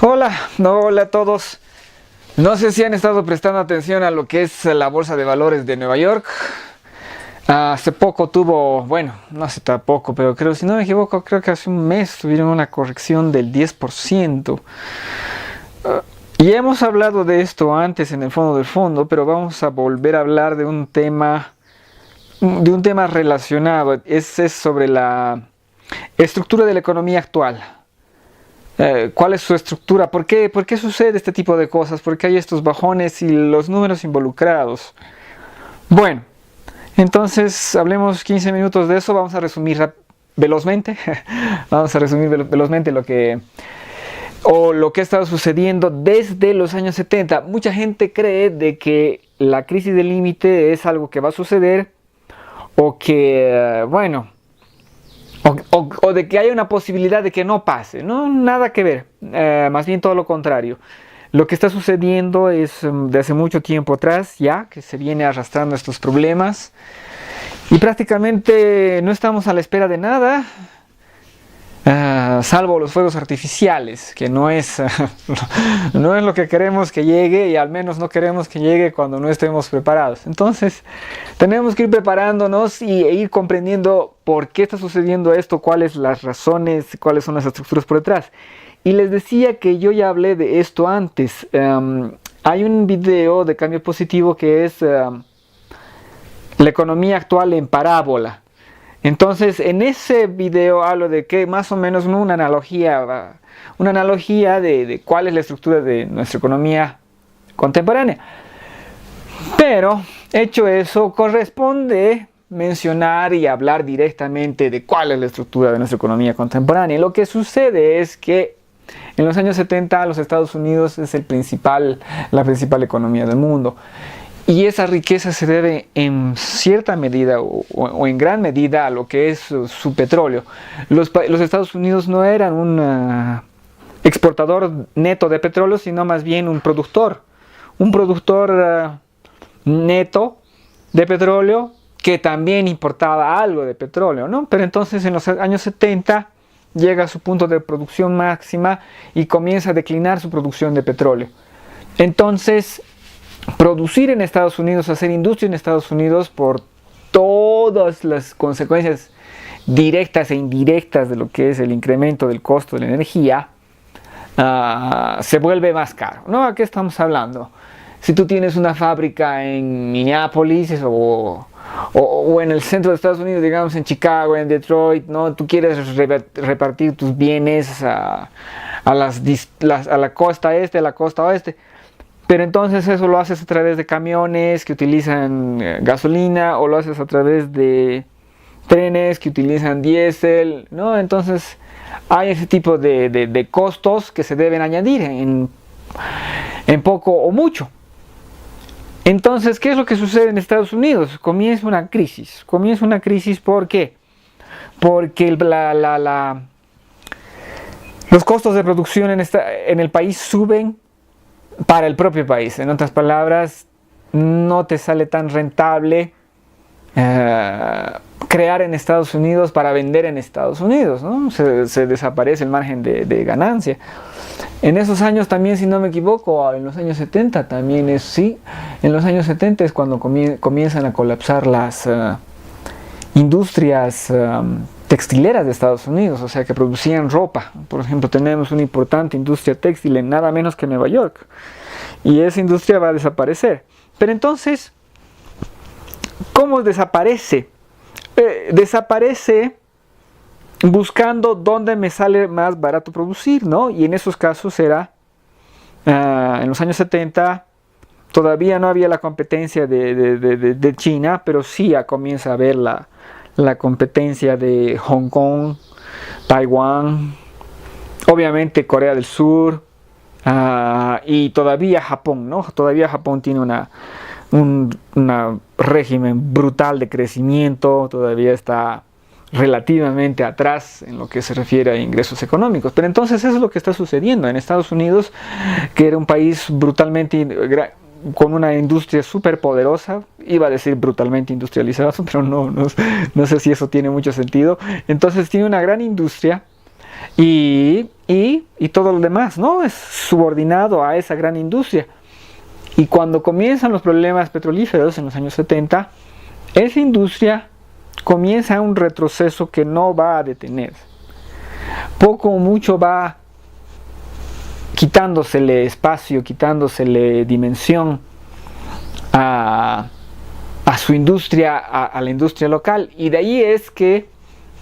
Hola, hola a todos. No sé si han estado prestando atención a lo que es la Bolsa de Valores de Nueva York. Hace poco tuvo, bueno, no hace tan poco, pero creo, si no me equivoco, creo que hace un mes tuvieron una corrección del 10%. Y hemos hablado de esto antes en el fondo del fondo, pero vamos a volver a hablar de un tema relacionado. Es sobre la estructura de la economía actual. ¿Cuál es su estructura? ¿Por qué sucede este tipo de cosas? ¿Por qué hay estos bajones y los números involucrados? Bueno, entonces hablemos 15 minutos de eso. Vamos a resumir velozmente. Vamos a resumir velozmente lo que ha estado sucediendo desde los años 70. Mucha gente cree de que la crisis del límite es algo que va a suceder o que, bueno, o de que haya una posibilidad de que no pase. No, nada que ver, más bien todo lo contrario. Lo que está sucediendo es de hace mucho tiempo atrás ya que se viene arrastrando estos problemas y prácticamente no estamos a la espera de nada, salvo los fuegos artificiales, que no es lo que queremos que llegue, y al menos no queremos que llegue cuando no estemos preparados. Entonces tenemos que ir preparándonos e ir comprendiendo por qué está sucediendo esto, cuáles las razones, cuáles son las estructuras por detrás. Y les decía que yo ya hablé de esto antes. Hay un video de Cambio Positivo que es la economía actual en parábola. Entonces, en ese video hablo de que más o menos una analogía de cuál es la estructura de nuestra economía contemporánea. Pero, hecho eso, corresponde mencionar y hablar directamente de cuál es la estructura de nuestra economía contemporánea. Y lo que sucede es que en los años 70 los Estados Unidos es la principal economía del mundo. Y esa riqueza se debe en cierta medida o en gran medida a lo que es su petróleo. Los Estados Unidos no eran un exportador neto de petróleo, sino más bien un productor neto de petróleo que también importaba algo de petróleo, ¿no? Pero entonces en los años 70 llega a su punto de producción máxima y comienza a declinar su producción de petróleo. Entonces, producir en Estados Unidos, hacer industria en Estados Unidos, por todas las consecuencias directas e indirectas de lo que es el incremento del costo de la energía, se vuelve más caro, ¿no? ¿A qué estamos hablando? Si tú tienes una fábrica en Minneapolis o en el centro de Estados Unidos, digamos en Chicago, en Detroit, ¿no? Tú quieres repartir tus bienes a la costa este, a la costa oeste. Pero entonces eso lo haces a través de camiones que utilizan gasolina, o lo haces a través de trenes que utilizan diésel, ¿no? Entonces hay ese tipo de costos que se deben añadir en poco o mucho. Entonces, ¿qué es lo que sucede en Estados Unidos? Comienza una crisis. ¿Por qué? Porque los costos de producción en el país suben para el propio país. En otras palabras, no te sale tan rentable crear en Estados Unidos para vender en Estados Unidos, ¿no? Se desaparece el margen de ganancia. En esos años también, si no me equivoco, en los años 70 también en los años 70 es cuando comienzan a colapsar las industrias textileras de Estados Unidos, o sea, que producían ropa. Por ejemplo, tenemos una importante industria textil en nada menos que Nueva York, y esa industria va a desaparecer. Pero entonces, ¿cómo desaparece? Desaparece buscando dónde me sale más barato producir, ¿no? Y en esos casos era, en los años 70, todavía no había la competencia de China, pero sí ya comienza a haber la competencia de Hong Kong, Taiwán, obviamente Corea del Sur, y todavía Japón, ¿no? Todavía Japón tiene un régimen brutal de crecimiento, todavía está relativamente atrás en lo que se refiere a ingresos económicos. Pero entonces eso es lo que está sucediendo en Estados Unidos, que era un país brutalmente con una industria súper poderosa. Iba a decir brutalmente industrializado, pero no sé si eso tiene mucho sentido. Entonces tiene una gran industria y todo lo demás, ¿no? Es subordinado a esa gran industria. Y cuando comienzan los problemas petrolíferos en los años 70, esa industria comienza un retroceso que no va a detenerse. Poco o mucho va quitándosele espacio, quitándosele dimensión a su industria, a la industria local. Y de ahí es que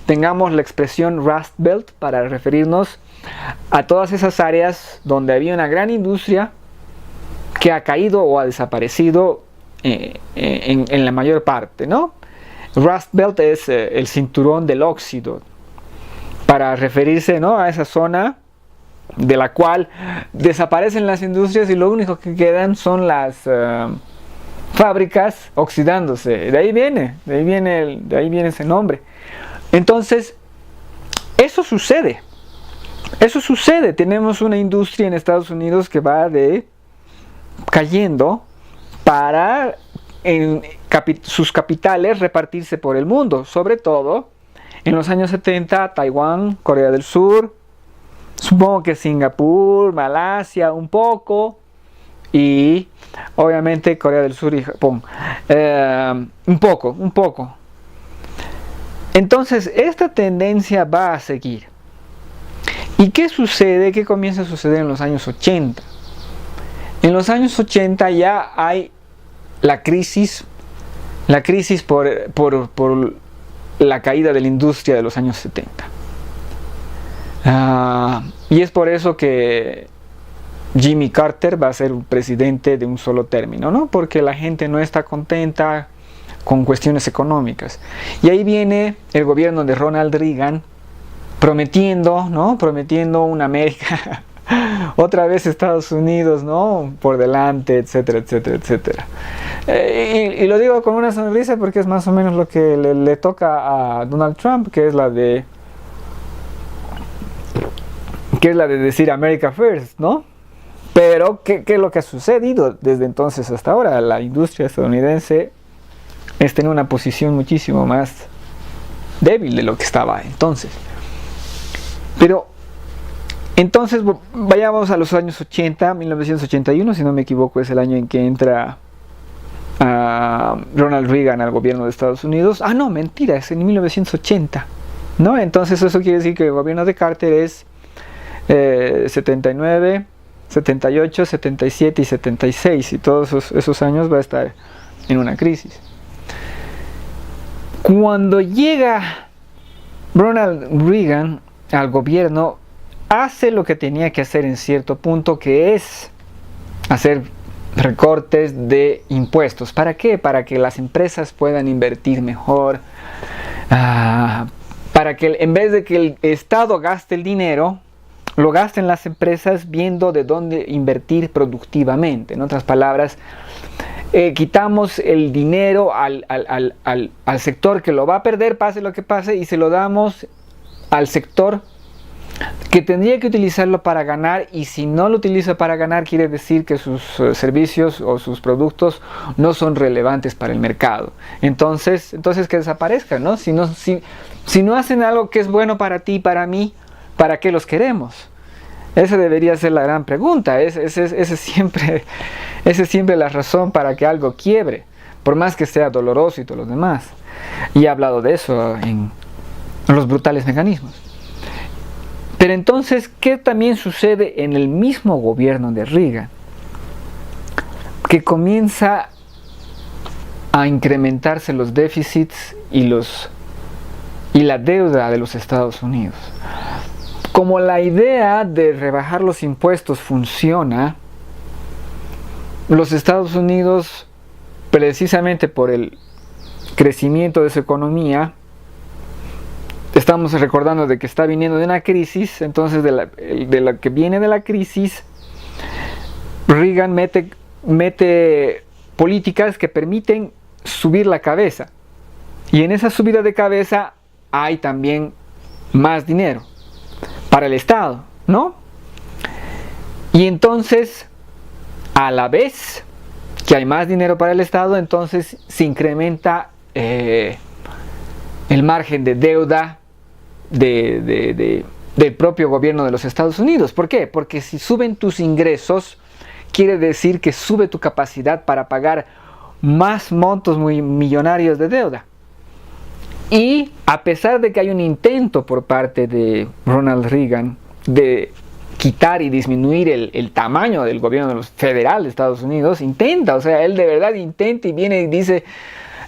tengamos la expresión Rust Belt para referirnos a todas esas áreas donde había una gran industria que ha caído o ha desaparecido en la mayor parte, ¿no? Rust Belt es el cinturón del óxido, para referirse, ¿no?, a esa zona de la cual desaparecen las industrias y lo único que quedan son las fábricas oxidándose. De ahí viene ese nombre. Entonces, eso sucede. Tenemos una industria en Estados Unidos que va cayendo para sus capitales repartirse por el mundo, sobre todo en los años 70, Taiwán, Corea del Sur, supongo que Singapur, Malasia, un poco, y obviamente Corea del Sur y Japón, un poco. Entonces, esta tendencia va a seguir. ¿Y qué sucede? ¿Qué comienza a suceder en los años 80? En los años 80 ya hay la crisis por la caída de la industria de los años 70. Y es por eso que Jimmy Carter va a ser un presidente de un solo término, ¿no? Porque la gente no está contenta con cuestiones económicas. Y ahí viene el gobierno de Ronald Reagan prometiendo una América, otra vez Estados Unidos, ¿no?, por delante, etcétera, etcétera, etcétera. Y lo digo con una sonrisa porque es más o menos lo que le toca a Donald Trump, que es la de decir America First, ¿no? Pero, ¿qué es lo que ha sucedido desde entonces hasta ahora? La industria estadounidense está en una posición muchísimo más débil de lo que estaba entonces. Pero, entonces, vayamos a los años 80, 1981, si no me equivoco, es el año en que entra Ronald Reagan al gobierno de Estados Unidos. Ah, no, mentira, es en 1980, ¿no? Entonces eso quiere decir que el gobierno de Carter es 79, 78, 77 y 76, y todos esos años va a estar en una crisis. Cuando llega Ronald Reagan al gobierno, hace lo que tenía que hacer en cierto punto, que es hacer recortes de impuestos. ¿Para qué? Para que las empresas puedan invertir mejor, para que en vez de que el Estado gaste el dinero, lo gasten las empresas viendo de dónde invertir productivamente. En otras palabras, quitamos el dinero al sector que lo va a perder, pase lo que pase, y se lo damos al sector que tendría que utilizarlo para ganar, y si no lo utiliza para ganar, quiere decir que sus servicios o sus productos no son relevantes para el mercado. Entonces que desaparezcan, ¿no? Si no hacen algo que es bueno para ti y para mí, ¿para qué los queremos? Esa debería ser la gran pregunta. Esa es siempre la razón para que algo quiebre, por más que sea doloroso y todo lo demás. Y he hablado de eso en los brutales mecanismos. Pero entonces, ¿qué también sucede en el mismo gobierno de Reagan? Que comienza a incrementarse los déficits y la deuda de los Estados Unidos. Como la idea de rebajar los impuestos funciona, los Estados Unidos, precisamente por el crecimiento de su economía, estamos recordando de que está viniendo de una crisis. Entonces de la que viene de la crisis, Reagan mete políticas que permiten subir la cabeza, y en esa subida de cabeza hay también más dinero para el Estado, ¿no? Y entonces, a la vez que hay más dinero para el Estado, entonces se incrementa el margen de deuda de del propio gobierno de los Estados Unidos. ¿Por qué? Porque si suben tus ingresos, quiere decir que sube tu capacidad para pagar más montos muy millonarios de deuda. Y a pesar de que hay un intento por parte de Ronald Reagan de quitar y disminuir el tamaño del gobierno federal de Estados Unidos, intenta, o sea, él de verdad intenta y viene y dice,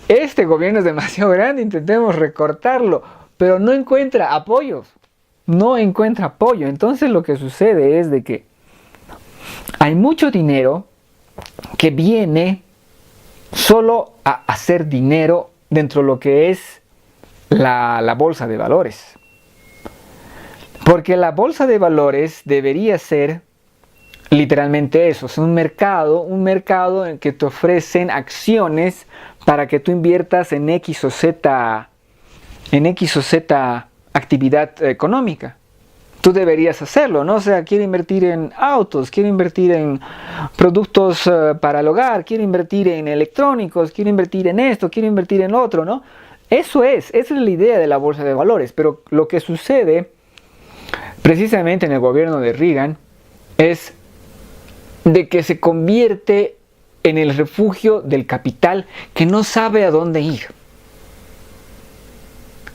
este gobierno es demasiado grande, intentemos recortarlo, pero no encuentra apoyos, no encuentra apoyo. Entonces lo que sucede es de que hay mucho dinero que viene solo a hacer dinero dentro de lo que es la bolsa de valores. Porque la bolsa de valores debería ser literalmente eso, es un mercado en el que te ofrecen acciones para que tú inviertas en X o Z actividad económica. Tú deberías hacerlo, ¿no? O sea, quiero invertir en autos, quiero invertir en productos para el hogar, quiero invertir en electrónicos, quiero invertir en esto, quiero invertir en lo otro, ¿no? Esa es la idea de la bolsa de valores, pero lo que sucede precisamente en el gobierno de Reagan es de que se convierte en el refugio del capital que no sabe a dónde ir.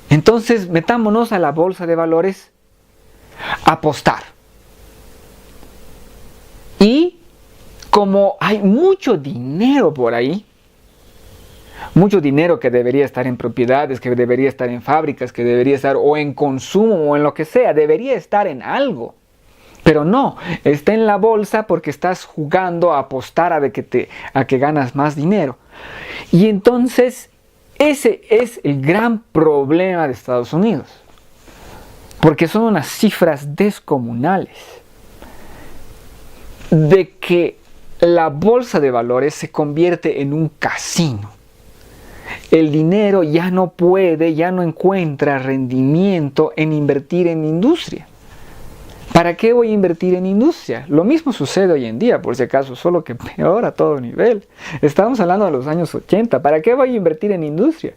Entonces metámonos a la bolsa de valores a apostar. Y como hay mucho dinero por ahí, mucho dinero que debería estar en propiedades, que debería estar en fábricas, que debería estar o en consumo o en lo que sea, debería estar en algo. Pero no, está en la bolsa porque estás jugando a apostar a que ganas más dinero. Y entonces ese es el gran problema de Estados Unidos. Porque son unas cifras descomunales. De que la bolsa de valores se convierte en un casino. El dinero ya no encuentra rendimiento en invertir en industria. ¿Para qué voy a invertir en industria? Lo mismo sucede hoy en día, por si acaso, solo que peor a todo nivel. Estamos hablando de los años 80. ¿Para qué voy a invertir en industria?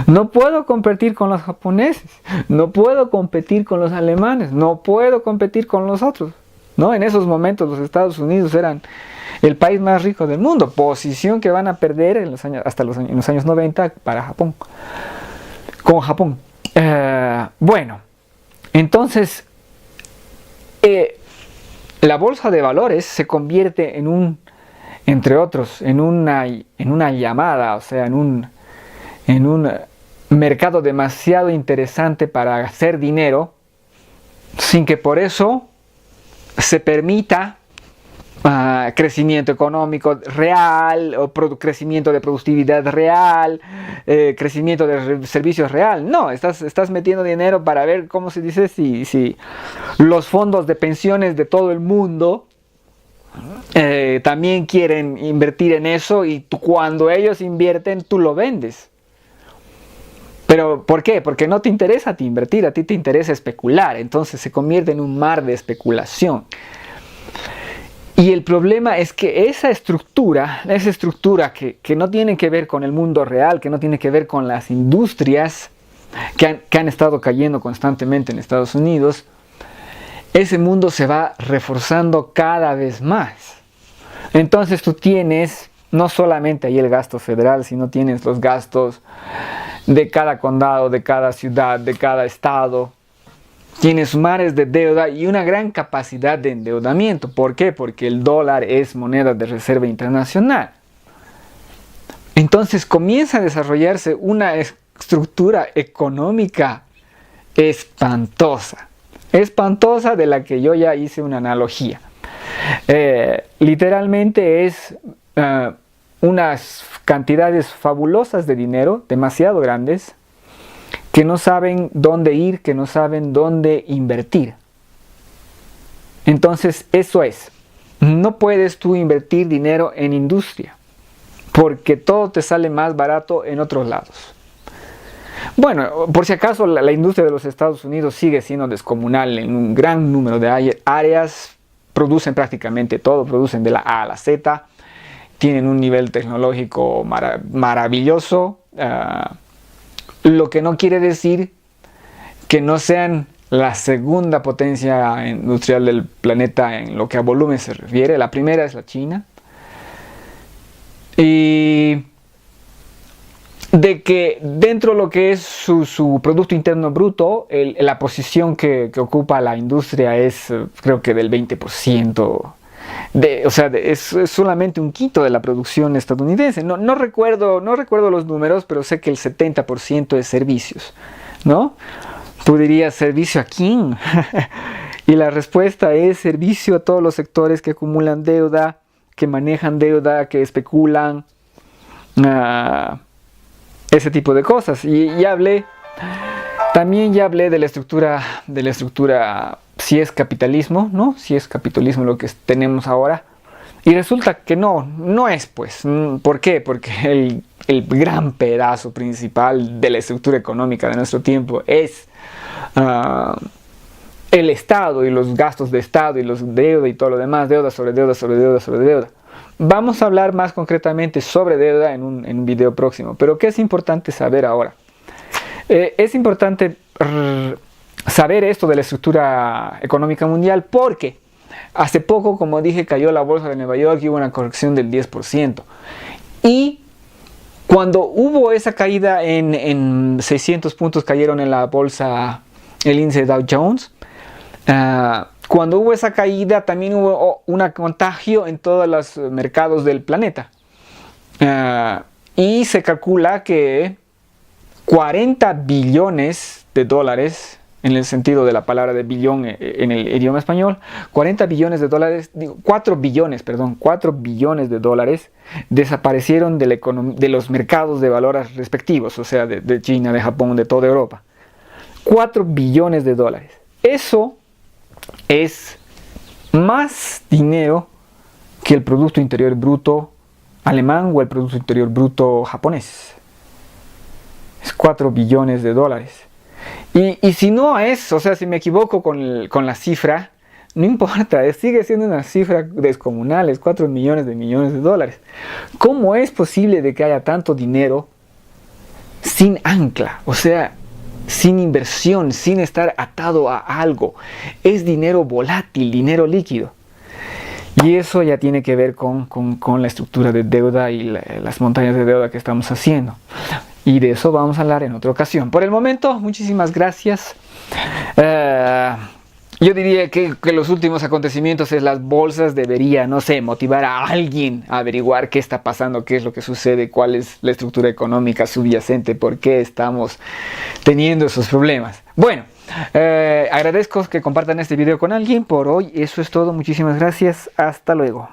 No puedo competir con los japoneses, no puedo competir con los alemanes, no puedo competir con los otros, ¿no? En esos momentos los Estados Unidos eran el país más rico del mundo, posición que van a perder en los años 90 para Japón, con Japón. Bueno, entonces la bolsa de valores se convierte entre otros, en una llamada, o sea, en un mercado demasiado interesante para hacer dinero, sin que por eso se permita crecimiento económico real, o crecimiento de productividad real, crecimiento de servicios real. No, estás metiendo dinero para ver, ¿cómo se dice? Si los fondos de pensiones de todo el mundo también quieren invertir en eso, y cuando ellos invierten, tú lo vendes. ¿Pero por qué? Porque no te interesa a ti invertir, a ti te interesa especular. Entonces se convierte en un mar de especulación. Y el problema es que esa estructura que no tiene que ver con el mundo real, que no tiene que ver con las industrias que han estado cayendo constantemente en Estados Unidos, ese mundo se va reforzando cada vez más. Entonces tú tienes no solamente ahí el gasto federal, sino tienes los gastos de cada condado, de cada ciudad, de cada estado. Tienes mares de deuda y una gran capacidad de endeudamiento. ¿Por qué? Porque el dólar es moneda de reserva internacional. Entonces comienza a desarrollarse una estructura económica espantosa. Espantosa, de la que yo ya hice una analogía. Literalmente es unas cantidades fabulosas de dinero, demasiado grandes, que no saben dónde ir, que no saben dónde invertir. Entonces eso es, no puedes tú invertir dinero en industria, porque todo te sale más barato en otros lados. Bueno, por si acaso la industria de los Estados Unidos sigue siendo descomunal en un gran número de áreas, producen prácticamente todo, producen de la A a la Z, tienen un nivel tecnológico maravilloso, lo que no quiere decir que no sean la segunda potencia industrial del planeta en lo que a volumen se refiere. La primera es la China. Y de que dentro de lo que es su Producto Interno Bruto, la posición que ocupa la industria es creo que del 20%. Es solamente un quinto de la producción estadounidense. No recuerdo los números, pero sé que el 70% es servicios, ¿no? Tú dirías, ¿servicio a quién? Y la respuesta es servicio a todos los sectores que acumulan deuda, que manejan deuda, que especulan, ese tipo de cosas. Y también ya hablé de la estructura, si es capitalismo, ¿no? Si es capitalismo lo que tenemos ahora. Y resulta que no es, pues. ¿Por qué? Porque el gran pedazo principal de la estructura económica de nuestro tiempo es el Estado y los gastos de Estado y los deuda y todo lo demás, deuda sobre deuda sobre deuda sobre deuda. Vamos a hablar más concretamente sobre deuda en un video próximo. Pero ¿qué es importante saber ahora? Es importante saber esto de la estructura económica mundial porque hace poco, como dije, cayó la bolsa de Nueva York y hubo una corrección del 10%. Y cuando hubo esa caída en 600 puntos cayeron en la bolsa, el índice Dow Jones. Cuando hubo esa caída también hubo un contagio en todos los mercados del planeta. Y se calcula que 40 billones de dólares, en el sentido de la palabra de billón en el idioma español, 40 billones de dólares, 4 billones de dólares desaparecieron de los mercados de valores respectivos, o sea, de China, de Japón, de toda Europa. 4 billones de dólares. Eso es más dinero que el Producto Interior Bruto alemán o el Producto Interior Bruto japonés. Es 4 billones de dólares. Y si no es, o sea, si me equivoco con la cifra, no importa, sigue siendo una cifra descomunal, es 4 millones de dólares. ¿Cómo es posible de que haya tanto dinero sin ancla? O sea, sin inversión, sin estar atado a algo. Es dinero volátil, dinero líquido. Y eso ya tiene que ver con la estructura de deuda y las montañas de deuda que estamos haciendo. Y de eso vamos a hablar en otra ocasión. Por el momento, muchísimas gracias. Yo diría que los últimos acontecimientos en las bolsas debería, no sé, motivar a alguien a averiguar qué está pasando, qué es lo que sucede, cuál es la estructura económica subyacente, por qué estamos teniendo esos problemas. Bueno, agradezco que compartan este video con alguien. Por hoy eso es todo. Muchísimas gracias. Hasta luego.